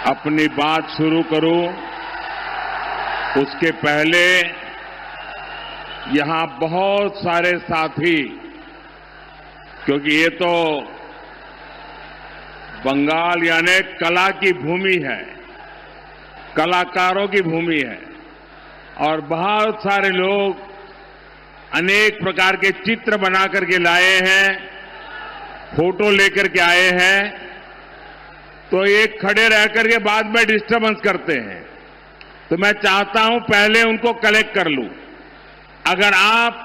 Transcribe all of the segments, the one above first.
अपनी बात शुरू करूं उसके पहले यहां बहुत सारे साथी, क्योंकि ये तो बंगाल यानी कला की भूमि है, कलाकारों की भूमि है और बहुत सारे लोग अनेक प्रकार के चित्र बना करके लाए हैं, फोटो लेकर के आए हैं, तो एक खड़े रह करके बाद में डिस्टर्बेंस करते हैं। तो मैं चाहता हूं पहले उनको कलेक्ट कर लूं। अगर आप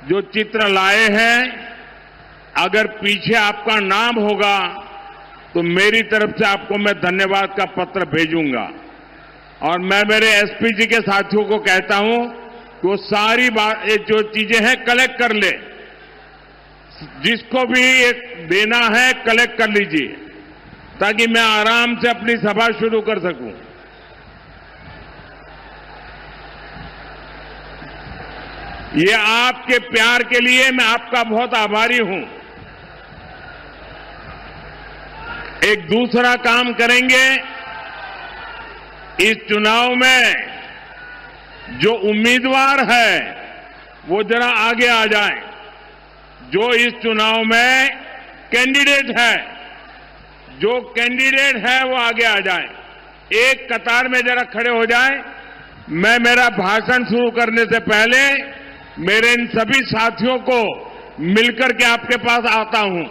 जो चित्र लाए हैं, अगर पीछे आपका नाम होगा तो मेरी तरफ से आपको मैं धन्यवाद का पत्र भेजूंगा। और मैं मेरे एसपी जी के साथियों को कहता हूं कि वो सारी बात जो चीजें हैं कलेक्ट कर ले, जिसको भी एक देना है कलेक्ट कर लीजिए ताकि मैं आराम से अपनी सभा शुरू कर सकूं। ये आपके प्यार के लिए मैं आपका बहुत आभारी हूं। एक दूसरा काम करेंगे, इस चुनाव में जो उम्मीदवार है वो जरा आगे आ जाए। जो इस चुनाव में कैंडिडेट है, जो कैंडिडेट है वो आगे आ जाए, एक कतार में जरा खड़े हो जाए। मैं मेरा भाषण शुरू करने से पहले मेरे इन सभी साथियों को मिलकर के आपके पास आता हूं।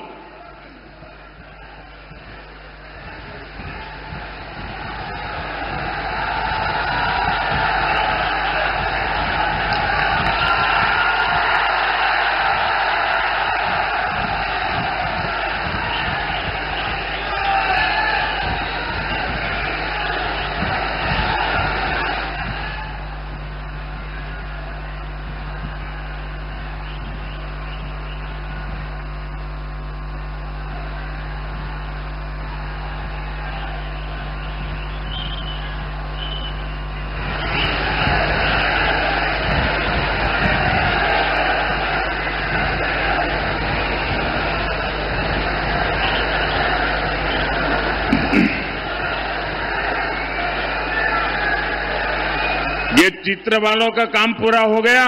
ये चित्र वालों का काम पूरा हो गया,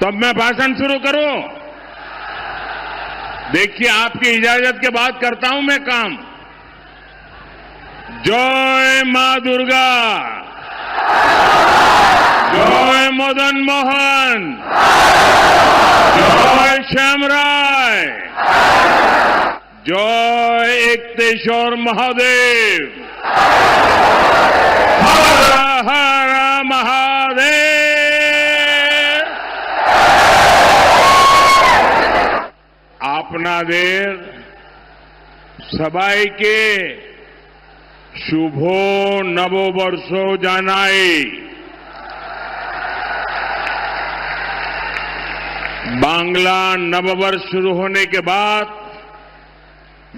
तब मैं भाषण शुरू करूं। देखिए, आपकी इजाजत के बाद करता हूं मैं काम। जय मां दुर्गा, जय मदन मोहन, जय श्यामराय, जय एकतेश्वर महादेव, हर हर महादेव। आपनादेर सबाइके शुभो नववर्षो जानाई। बांग्ला नववर्ष शुरू होने के बाद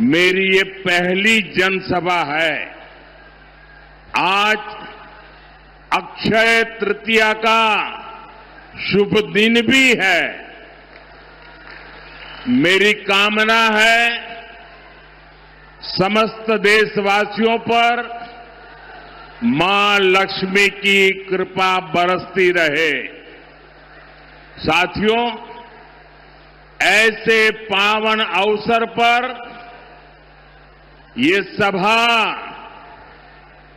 मेरी ये पहली जनसभा है। आज अक्षय तृतीया का शुभ दिन भी है। मेरी कामना है समस्त देशवासियों पर मां लक्ष्मी की कृपा बरसती रहे। साथियों, ऐसे पावन अवसर पर ये सभा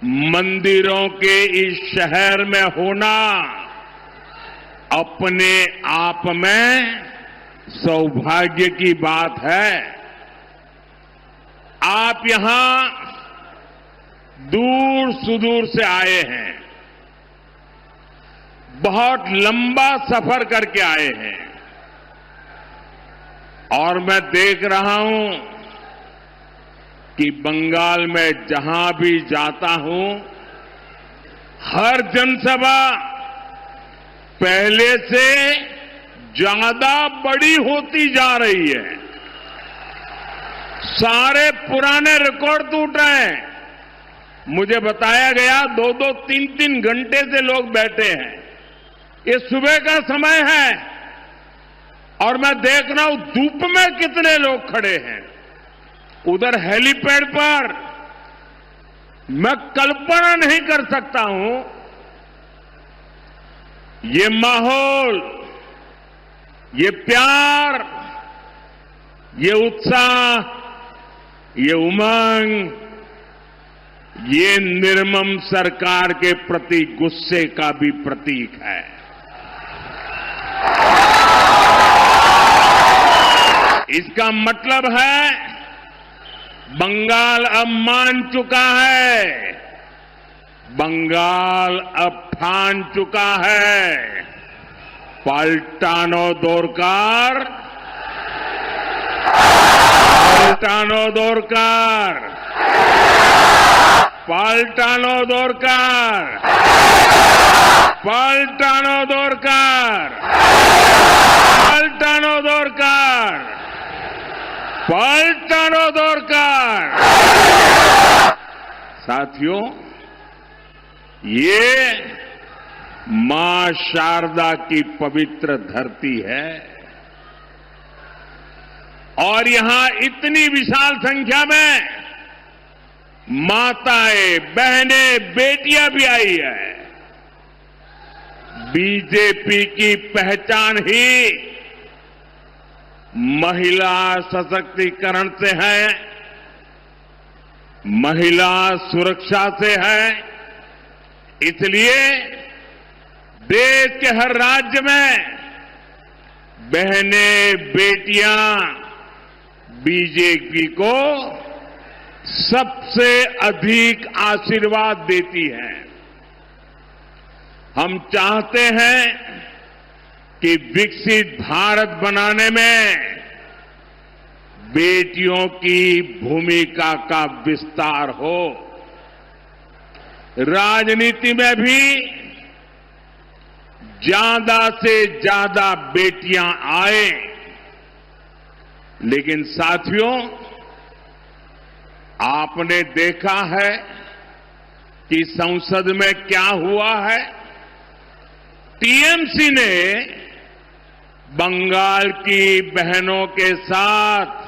मंदिरों के इस शहर में होना अपने आप में सौभाग्य की बात है। आप यहां दूर सुदूर से आए हैं, बहुत लंबा सफर करके आए हैं और मैं देख रहा हूं कि बंगाल में जहां भी जाता हूं, हर जनसभा पहले से ज्यादा बड़ी होती जा रही है। सारे पुराने रिकॉर्ड टूट रहे हैं। मुझे बताया गया 2-2, 3-3 घंटे से लोग बैठे हैं। ये सुबह का समय है और मैं देख रहा हूं धूप में कितने लोग खड़े हैं। उधर हेलीपैड पर मैं कल्पना नहीं कर सकता हूं ये माहौल, ये प्यार, ये उत्साह, ये उमंग, ये निर्मम सरकार के प्रति गुस्से का भी प्रतीक है। इसका मतलब है बंगाल अब मान चुका है, बंगाल अब ठान चुका है, पलटानो दोरकार, पलटानो दोरकार, पलटानो दोरकार, पलटानो दोरकार, पलटानो दोरकार, पलटानो दोरकार। साथियों, ये मां शारदा की पवित्र धरती है और यहां इतनी विशाल संख्या में माताएं, बहनें, बेटियां भी आई है। बीजेपी की पहचान ही महिला सशक्तिकरण से है, महिला सुरक्षा से है। इसलिए देश के हर राज्य में बहनें, बेटियां बीजेपी को सबसे अधिक आशीर्वाद देती हैं। हम चाहते हैं कि विकसित भारत बनाने में बेटियों की भूमिका का विस्तार हो। राजनीति में भी ज्यादा से ज्यादा बेटियां आए। लेकिन साथियों, आपने देखा है कि संसद में क्या हुआ है। टीएमसी ने बंगाल की बहनों के साथ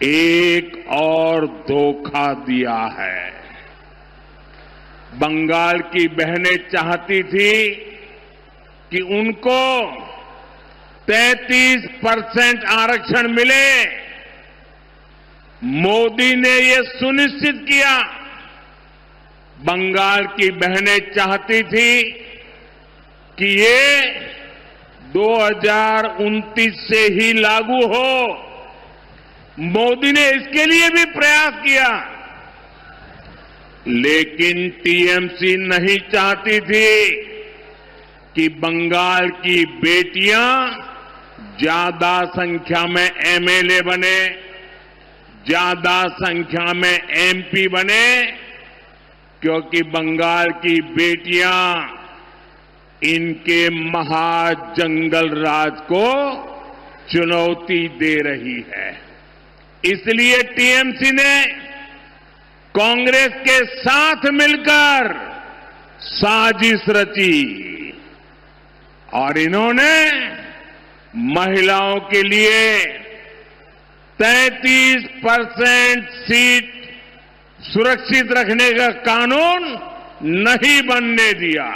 एक और धोखा दिया है। बंगाल की बहनें चाहती थी कि उनको 33% आरक्षण मिले। मोदी ने ये सुनिश्चित किया। बंगाल की बहनें चाहती थी कि ये 2029 से ही लागू हो। मोदी ने इसके लिए भी प्रयास किया, लेकिन टीएमसी नहीं चाहती थी कि बंगाल की बेटियां ज्यादा संख्या में एमएलए बने, ज्यादा संख्या में एमपी बने, क्योंकि बंगाल की बेटियां इनके महाजंगल राज को चुनौती दे रही है। इसलिए टीएमसी ने कांग्रेस के साथ मिलकर साजिश रची और इन्होंने महिलाओं के लिए 33% सीट सुरक्षित रखने का कानून नहीं बनने दिया।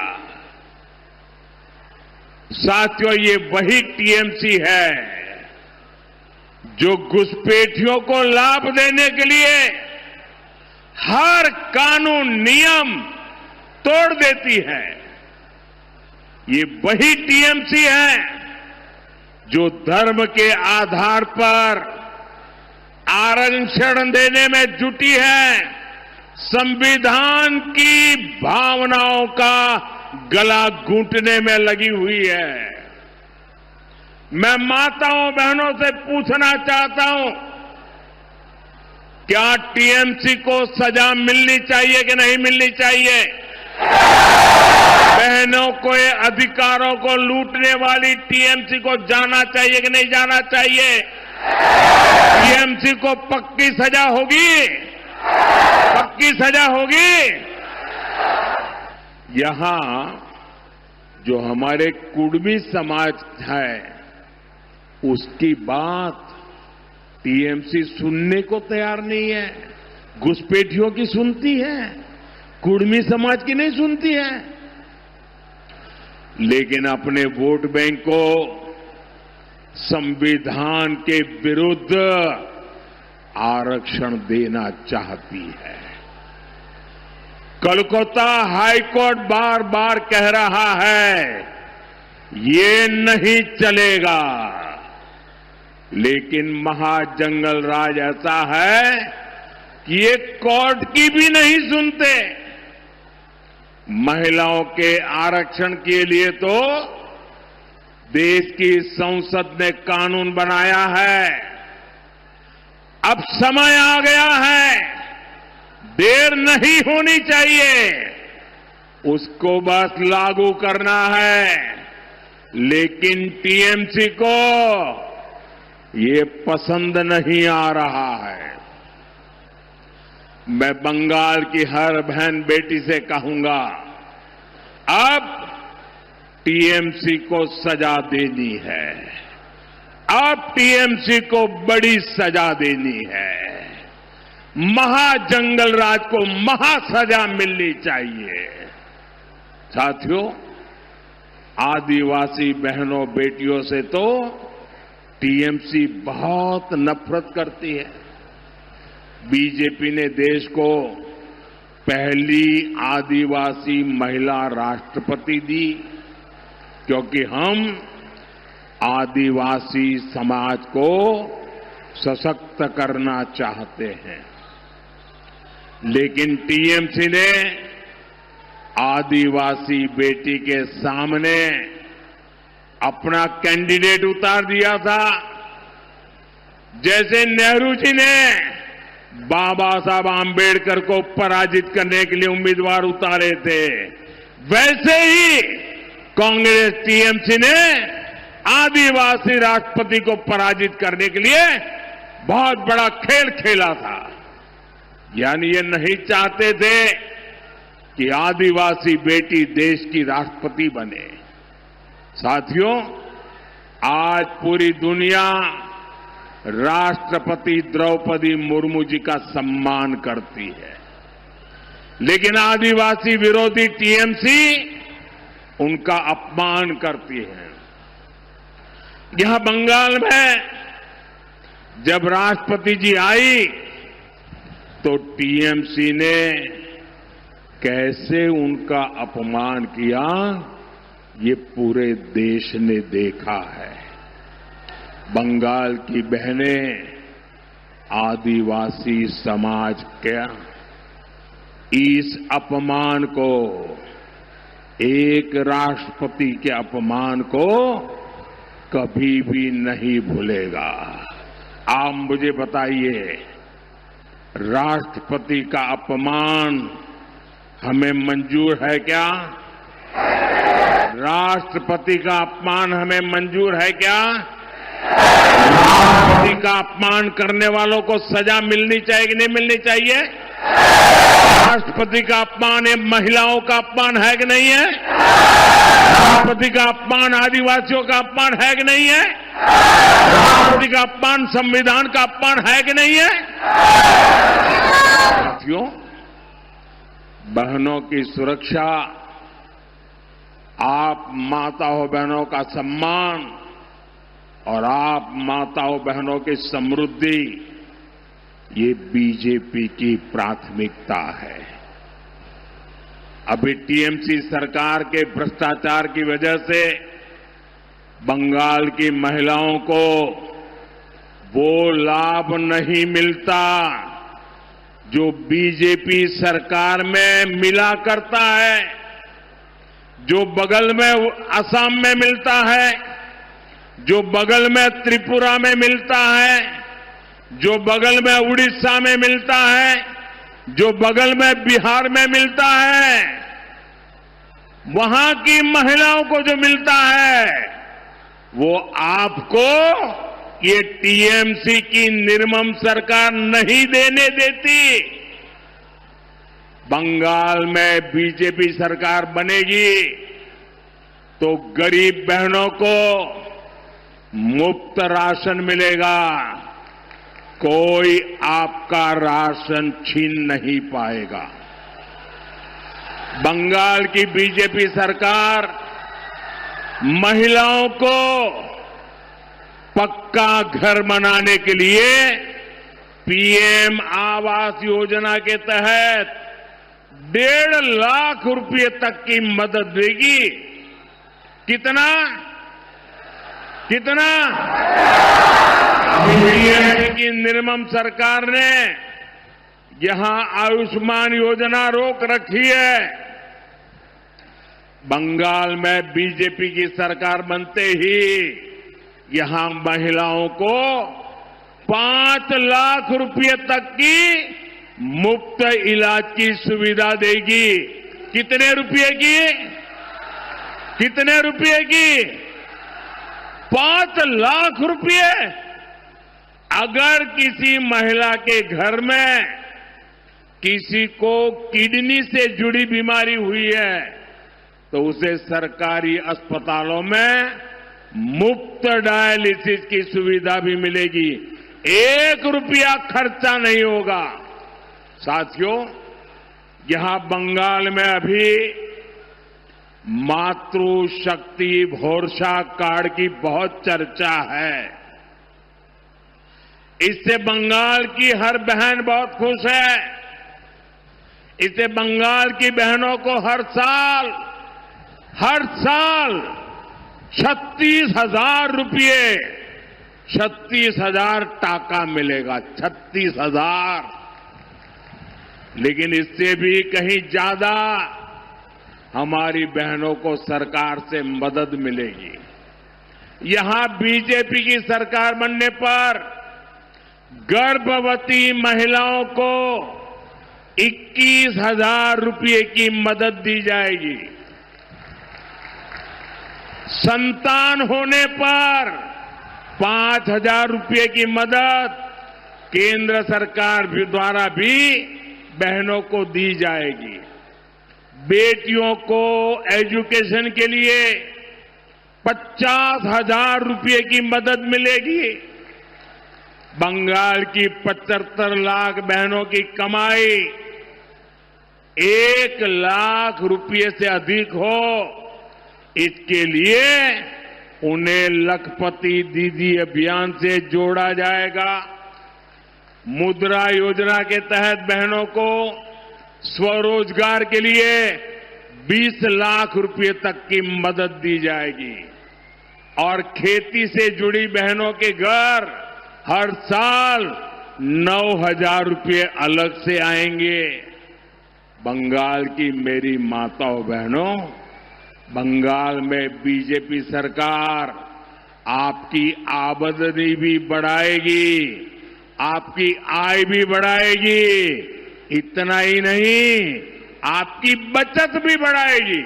साथियों, ये वही टीएमसी है जो घुसपैठियों को लाभ देने के लिए हर कानून नियम तोड़ देती है। ये वही टीएमसी है जो धर्म के आधार पर आरक्षण देने में जुटी है, संविधान की भावनाओं का गला घूंटने में लगी हुई है। मैं माताओं बहनों से पूछना चाहता हूं, क्या टीएमसी को सजा मिलनी चाहिए कि नहीं मिलनी चाहिए? बहनों के अधिकारों को लूटने वाली टीएमसी को जाना चाहिए कि नहीं जाना चाहिए? टीएमसी को पक्की सजा होगी, पक्की सजा होगी। यहां जो हमारे कुड़मी समाज है, उसकी बात टीएमसी सुनने को तैयार नहीं है। घुसपैठियों की सुनती है, कुर्मी समाज की नहीं सुनती है। लेकिन अपने वोट बैंक को संविधान के विरुद्ध आरक्षण देना चाहती है। कोलकाता हाईकोर्ट बार बार कह रहा है ये नहीं चलेगा, लेकिन महाजंगल राज ऐसा है कि ये कोर्ट की भी नहीं सुनते। महिलाओं के आरक्षण के लिए तो देश की संसद ने कानून बनाया है। अब समय आ गया है, देर नहीं होनी चाहिए, उसको बस लागू करना है। लेकिन टीएमसी को ये पसंद नहीं आ रहा है। मैं बंगाल की हर बहन बेटी से कहूंगा, अब टीएमसी को सजा देनी है। अब टीएमसी को बड़ी सजा देनी है। महाजंगल राज को महासजा मिलनी चाहिए। साथियों, आदिवासी बहनों बेटियों से तो टीएमसी बहुत नफरत करती है। बीजेपी ने देश को पहली आदिवासी महिला राष्ट्रपति दी, क्योंकि हम आदिवासी समाज को सशक्त करना चाहते हैं। लेकिन टीएमसी ने आदिवासी बेटी के सामने अपना कैंडिडेट उतार दिया था। जैसे नेहरू जी ने बाबा साहब आंबेडकर को पराजित करने के लिए उम्मीदवार उतारे थे, वैसे ही कांग्रेस टीएमसी ने आदिवासी राष्ट्रपति को पराजित करने के लिए बहुत बड़ा खेल खेला था। यानी ये नहीं चाहते थे कि आदिवासी बेटी देश की राष्ट्रपति बने। साथियों, आज पूरी दुनिया राष्ट्रपति द्रौपदी मुर्मू जी का सम्मान करती है, लेकिन आदिवासी विरोधी टीएमसी उनका अपमान करती है। यहां बंगाल में जब राष्ट्रपति जी आई तो टीएमसी ने कैसे उनका अपमान किया, ये पूरे देश ने देखा है। बंगाल की बहनें आदिवासी समाज के इस अपमान को, एक राष्ट्रपति के अपमान को कभी भी नहीं भूलेगा। आप मुझे बताइए, राष्ट्रपति का अपमान हमें मंजूर है क्या? राष्ट्रपति का अपमान हमें मंजूर है क्या? राष्ट्रपति का अपमान करने वालों को सजा मिलनी चाहिए कि नहीं मिलनी चाहिए? राष्ट्रपति का अपमान ये महिलाओं का अपमान है कि नहीं है? राष्ट्रपति का अपमान आदिवासियों का अपमान है कि नहीं है? राष्ट्रपति का अपमान संविधान का अपमान है कि नहीं है? साथियों, बहनों की सुरक्षा, आप माताओं बहनों का सम्मान और आप माताओं बहनों की समृद्धि, ये बीजेपी की प्राथमिकता है। अभी टीएमसी सरकार के भ्रष्टाचार की वजह से बंगाल की महिलाओं को वो लाभ नहीं मिलता जो बीजेपी सरकार में मिला करता है, जो बगल में असम में मिलता है, जो बगल में त्रिपुरा में मिलता है, जो बगल में उड़ीसा में मिलता है, जो बगल में बिहार में मिलता है। वहां की महिलाओं को जो मिलता है वो आपको ये टीएमसी की निर्मम सरकार नहीं देने देती। बंगाल में बीजेपी सरकार बनेगी तो गरीब बहनों को मुफ्त राशन मिलेगा, कोई आपका राशन छीन नहीं पाएगा। बंगाल की बीजेपी सरकार महिलाओं को पक्का घर बनाने के लिए पीएम आवास योजना के तहत 1.5 लाख रुपए तक की मदद देगी। कितना पीएम की निर्मम सरकार ने यहां आयुष्मान योजना रोक रखी है। बंगाल में बीजेपी की सरकार बनते ही यहां महिलाओं को 5 लाख रुपए तक की मुफ्त इलाज की सुविधा देगी। कितने रुपए की? 5 लाख रुपए। अगर किसी महिला के घर में किसी को किडनी से जुड़ी बीमारी हुई है तो उसे सरकारी अस्पतालों में मुफ्त डायलिसिस की सुविधा भी मिलेगी। 1 रुपया खर्चा नहीं होगा। साथियों, यहां बंगाल में अभी मातृशक्ति भरोसा कार्ड की बहुत चर्चा है। इससे बंगाल की हर बहन बहुत खुश है। इससे बंगाल की बहनों को हर साल 36,000 रुपये 36,000 टाका मिलेगा। 36,000। लेकिन इससे भी कहीं ज्यादा हमारी बहनों को सरकार से मदद मिलेगी। यहां बीजेपी की सरकार बनने पर गर्भवती महिलाओं को 21,000 रुपये की मदद दी जाएगी। संतान होने पर 5,000 रुपये की मदद केंद्र सरकार द्वारा भी बहनों को दी जाएगी। बेटियों को एजुकेशन के लिए 50,000 रुपये की मदद मिलेगी। बंगाल की 75 लाख बहनों की कमाई 1 लाख रुपये से अधिक हो, इसके लिए उन्हें लखपति दीदी अभियान से जोड़ा जाएगा। मुद्रा योजना के तहत बहनों को स्वरोजगार के लिए 20 लाख रुपये तक की मदद दी जाएगी और खेती से जुड़ी बहनों के घर हर साल 9,000 रुपये अलग से आएंगे। बंगाल की मेरी माताओं बहनों, बंगाल में बीजेपी सरकार आपकी आमदनी भी बढ़ाएगी, आपकी आय भी बढ़ाएगी। इतना ही नहीं, आपकी बचत भी बढ़ाएगी।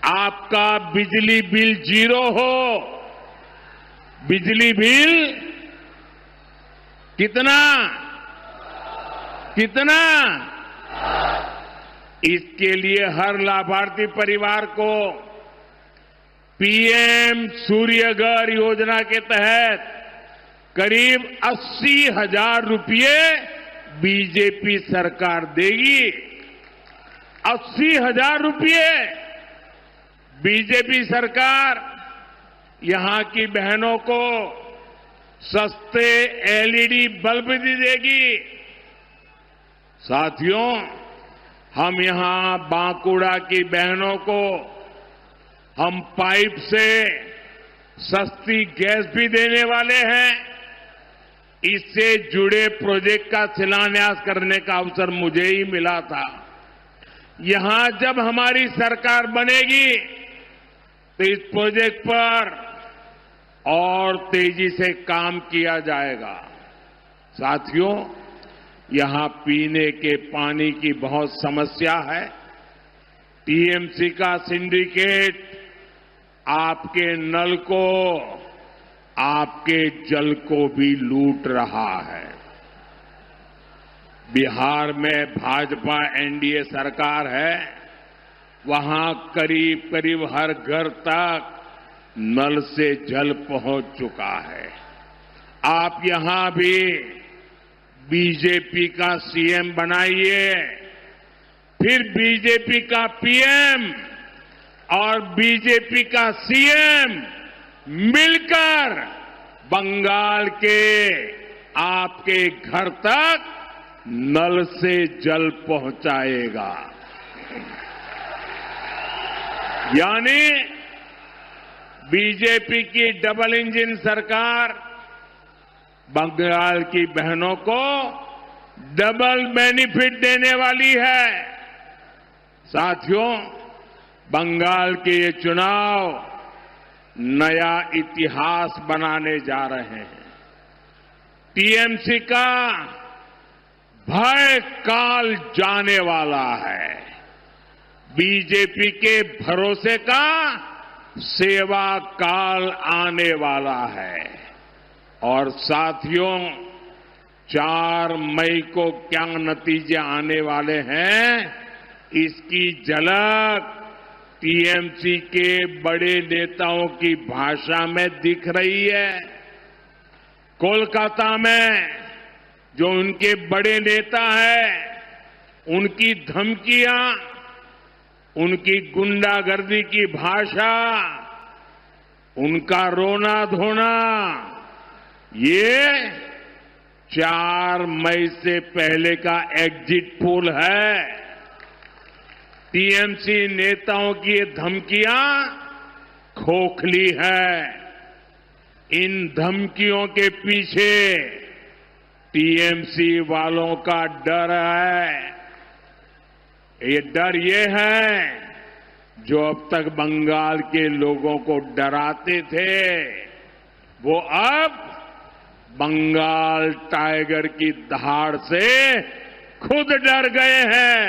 आपका बिजली बिल 0 हो। बिजली बिल कितना? इसके लिए हर लाभार्थी परिवार को पीएम सूर्यघर योजना के तहत करीब 80,000 रुपये बीजेपी सरकार देगी। 80,000 रुपये बीजेपी सरकार यहां की बहनों को सस्ते एलईडी बल्ब भी देगी। साथियों, हम यहां बांकुड़ा की बहनों को हम पाइप से सस्ती गैस भी देने वाले हैं। इससे जुड़े प्रोजेक्ट का शिलान्यास करने का अवसर मुझे ही मिला था। यहां जब हमारी सरकार बनेगी तो इस प्रोजेक्ट पर और तेजी से काम किया जाएगा। साथियों, यहां पीने के पानी की बहुत समस्या है। टीएमसी का सिंडिकेट आपके नल को, आपके जल को भी लूट रहा है। बिहार में भाजपा एनडीए सरकार है, वहां करीब करीब हर घर तक नल से जल पहुंच चुका है। आप यहां भी बीजेपी का सीएम बनाइए, फिर बीजेपी का पीएम और बीजेपी का सीएम मिलकर बंगाल के आपके घर तक नल से जल पहुंचाएगा। यानी बीजेपी की डबल इंजन सरकार बंगाल की बहनों को डबल बेनिफिट देने वाली है। साथियों, बंगाल के ये चुनाव नया इतिहास बनाने जा रहे हैं। टीएमसी का भय काल जाने वाला है। बीजेपी के भरोसे का सेवा काल आने वाला है। और साथियों, 4 मई को क्या नतीजे आने वाले हैं, इसकी झलक टीएमसी के बड़े नेताओं की भाषा में दिख रही है। कोलकाता में जो उनके बड़े नेता हैं, उनकी धमकियां, उनकी गुंडागर्दी की भाषा, उनका रोना धोना, ये 4 मई से पहले का एग्जिट पोल है। टीएमसी नेताओं की ये धमकियां खोखली है। इन धमकियों के पीछे टीएमसी वालों का डर है। ये डर ये है जो अब तक बंगाल के लोगों को डराते थे, वो अब बंगाल टाइगर की दहाड़ से खुद डर गए हैं।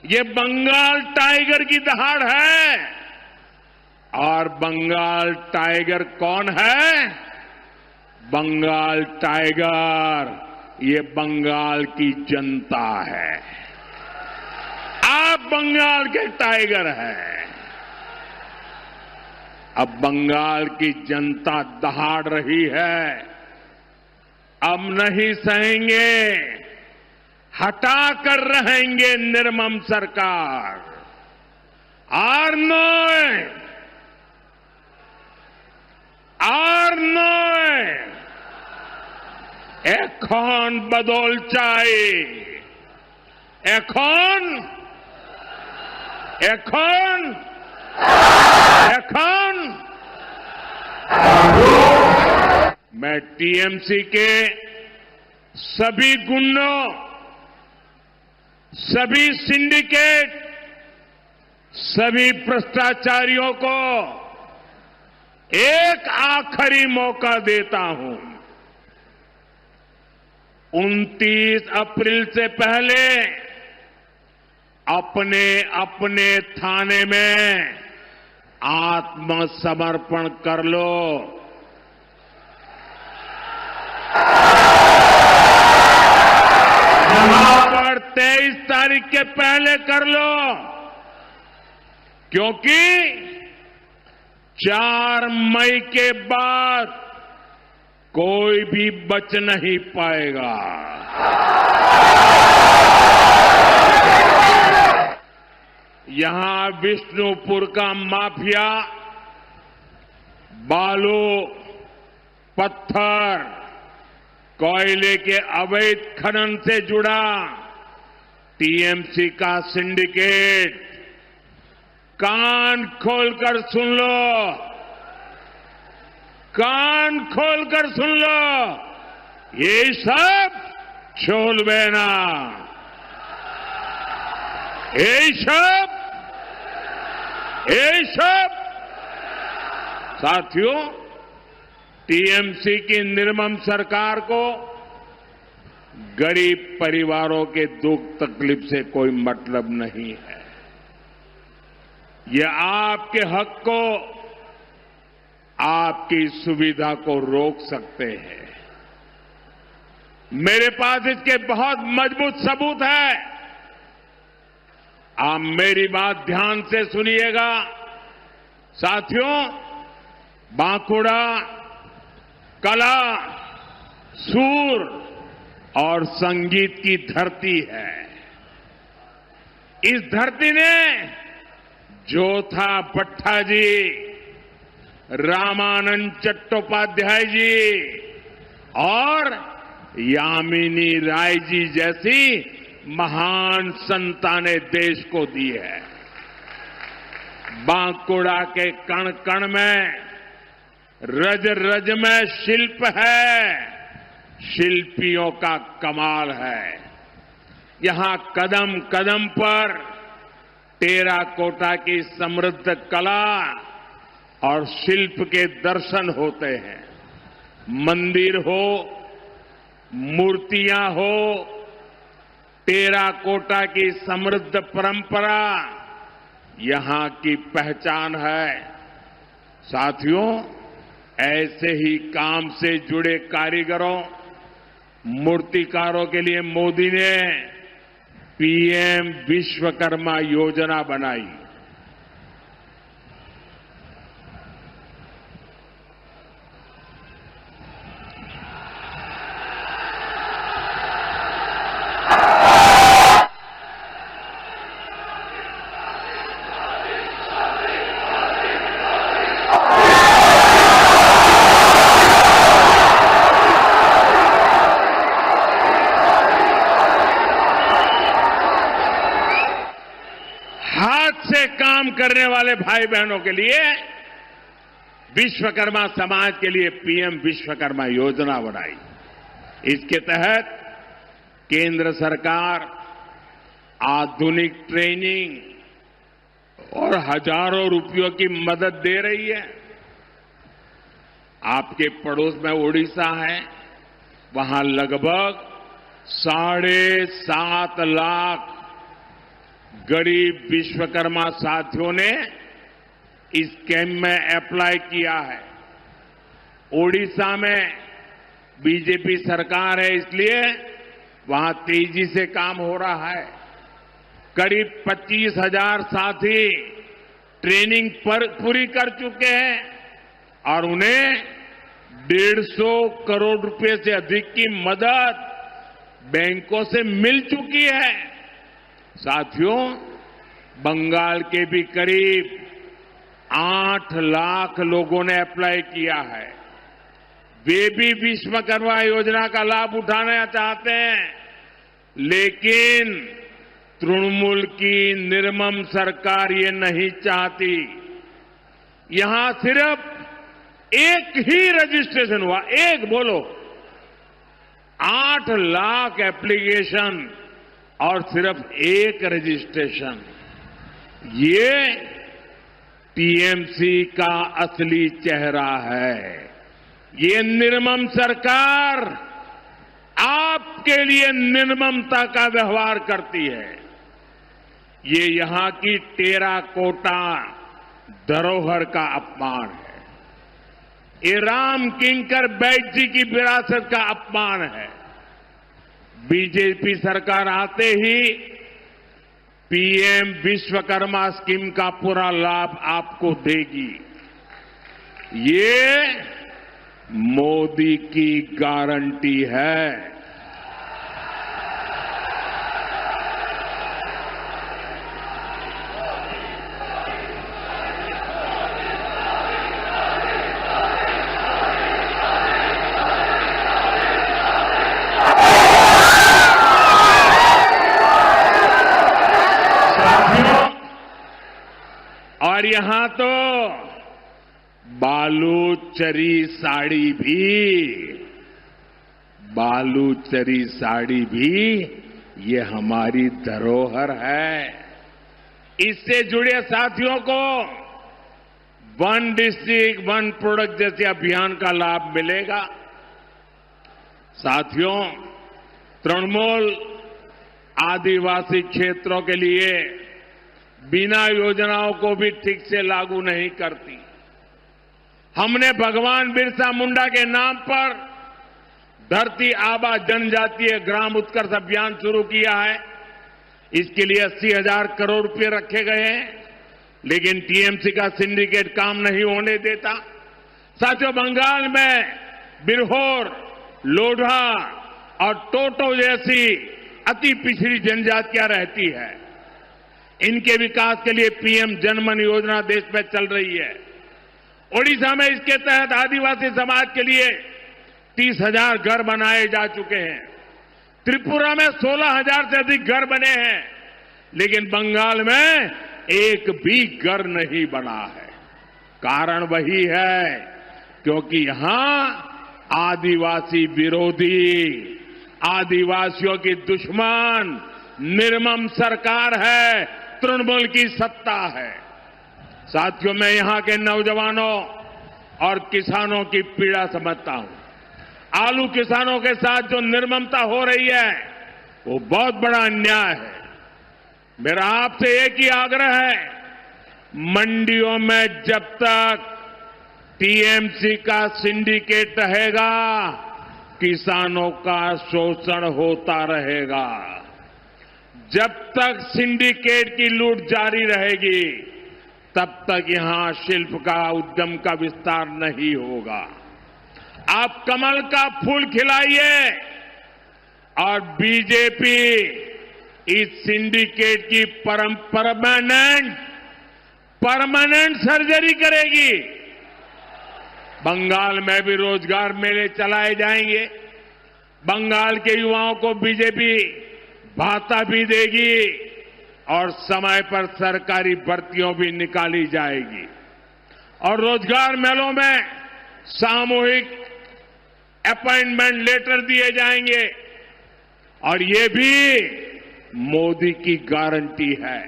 ये बंगाल टाइगर की दहाड़ है। और बंगाल टाइगर कौन है? बंगाल टाइगर ये बंगाल की जनता है। आप बंगाल के टाइगर हैं। अब बंगाल की जनता दहाड़ रही है। अब नहीं सहेंगे, हटा कर रहेंगे निर्मम सरकार। আর নয়, এখন বদল চাই। এখন मैं टीएमसी के सभी गुंडों, सभी सिंडिकेट, सभी भ्रष्टाचारियों को एक आखिरी मौका देता हूं। 29 अप्रैल से पहले अपने अपने थाने में आत्मसमर्पण कर लो। यहां पर 23 तारीख के पहले कर लो, क्योंकि 4 मई के बाद कोई भी बच नहीं पाएगा। यहां विष्णुपुर का माफिया बालू, पत्थर, कोयले के अवैध खनन से जुड़ा टीएमसी का सिंडिकेट, कान खोलकर सुन लो, कान खोलकर सुन लो, ये सब छोड़बे ना। ये सब साथियों, टीएमसी की निर्मम सरकार को गरीब परिवारों के दुख तकलीफ से कोई मतलब नहीं है। ये आपके हक को, आपकी सुविधा को रोक सकते हैं। मेरे पास इसके बहुत मजबूत सबूत है। आप मेरी बात ध्यान से सुनिएगा। साथियों, बांकुड़ा, कला, सुर और संगीत की धरती है। इस धरती ने जोथा भट्टा जी, रामानंद चट्टोपाध्याय जी और यामिनी राय जी जैसी महान संतानें देश को दी है। बांकुड़ा के कण कण में, रज रज में शिल्प है, शिल्पियों का कमाल है। यहां कदम कदम पर टेराकोटा की समृद्ध कला और शिल्प के दर्शन होते हैं। मंदिर हो, मूर्तियां हो, टेराकोटा की समृद्ध परंपरा यहां की पहचान है। साथियों, ऐसे ही काम से जुड़े कारीगरों, मूर्तिकारों के लिए मोदी ने पीएम विश्वकर्मा योजना बनाई। हाथ से काम करने वाले भाई बहनों के लिए विश्वकर्मा समाज के लिए पीएम विश्वकर्मा योजना बनाई। इसके तहत केंद्र सरकार आधुनिक ट्रेनिंग और हजारों रुपयों की मदद दे रही है। आपके पड़ोस में ओडिशा है, वहां लगभग 7.5 लाख गरीब विश्वकर्मा साथियों ने इस कैंप में अप्लाई किया है। ओडिशा में बीजेपी सरकार है, इसलिए वहां तेजी से काम हो रहा है। करीब 25,000 साथी ट्रेनिंग पूरी कर चुके हैं और उन्हें 150 करोड़ रुपए से अधिक की मदद बैंकों से मिल चुकी है। साथियों, बंगाल के भी करीब 8 लाख लोगों ने अप्लाई किया है। वे भी विश्वकर्मा योजना का लाभ उठाना चाहते हैं, लेकिन तृणमूल की निर्मम सरकार ये नहीं चाहती। यहां सिर्फ एक ही रजिस्ट्रेशन हुआ, एक बोलो, 8 लाख एप्लीकेशन और सिर्फ एक रजिस्ट्रेशन। ये टीएमसी का असली चेहरा है। ये निर्मम सरकार आपके लिए निर्ममता का व्यवहार करती है। ये यहां की टेराकोटा धरोहर का अपमान है। ये राम किंकर बैठ जी की विरासत का अपमान है। बीजेपी सरकार आते ही पीएम विश्वकर्मा स्कीम का पूरा लाभ आपको देगी। ये मोदी की गारंटी है। और यहां तो बालूचरी साड़ी भी ये हमारी धरोहर है। इससे जुड़े साथियों को वन डिस्ट्रिक्ट वन प्रोडक्ट जैसे अभियान का लाभ मिलेगा। साथियों, तृणमूल आदिवासी क्षेत्रों के लिए बिना योजनाओं को भी ठीक से लागू नहीं करती। हमने भगवान बिरसा मुंडा के नाम पर धरती आबा जनजातीय ग्राम उत्कर्ष अभियान शुरू किया है। इसके लिए 80,000 करोड़ रुपए रखे गए हैं, लेकिन टीएमसी का सिंडिकेट काम नहीं होने देता। साथियों, बंगाल में बिरहोर, लोढ़ा और टोटो जैसी अति पिछड़ी जनजातियां रहती है। इनके विकास के लिए पीएम जनमन योजना देश में चल रही है। ओडिशा में इसके तहत आदिवासी समाज के लिए 30,000 घर बनाए जा चुके हैं। त्रिपुरा में 16,000 से अधिक घर बने हैं, लेकिन बंगाल में एक भी घर नहीं बना है। कारण वही है क्योंकि यहां आदिवासी विरोधी, आदिवासियों की दुश्मन निर्मम सरकार है, तृणमूल की सत्ता है। साथियों, मैं यहां के नौजवानों और किसानों की पीड़ा समझता हूं। आलू किसानों के साथ जो निर्ममता हो रही है वो बहुत बड़ा अन्याय है। मेरा आपसे एक ही आग्रह है, मंडियों में जब तक टीएमसी का सिंडिकेट रहेगा किसानों का शोषण होता रहेगा। जब तक सिंडिकेट की लूट जारी रहेगी तब तक यहां शिल्प का, उद्यम का विस्तार नहीं होगा। आप कमल का फूल खिलाइए और बीजेपी इस सिंडिकेट की परमानेंट सर्जरी करेगी। बंगाल में भी रोजगार मेले चलाए जाएंगे। बंगाल के युवाओं को बीजेपी भाता भी देगी और समय पर सरकारी भर्तियों भी निकाली जाएगी। और रोजगार मेलों में सामूहिक अपॉइंटमेंट लेटर दिए जाएंगे और ये भी मोदी की गारंटी है।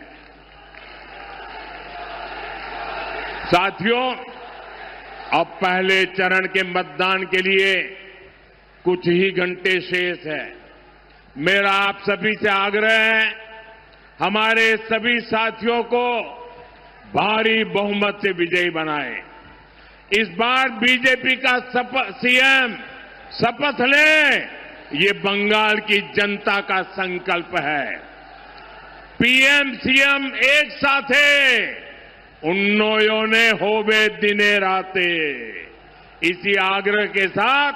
साथियों, अब पहले चरण के मतदान के लिए कुछ ही घंटे शेष है। मेरा आप सभी से आग्रह है, हमारे सभी साथियों को भारी बहुमत से विजयी बनाएं। इस बार बीजेपी का सीएम शपथ ले, ये बंगाल की जनता का संकल्प है। पीएम सीएम एक साथे उन्नोयोने होवे दिने राते। इसी आग्रह के साथ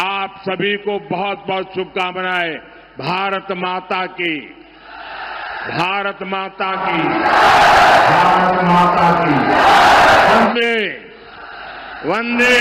आप सभी को बहुत बहुत शुभकामनाएं। भारत माता की, भारत माता की, भारत माता की। वंदे वंदे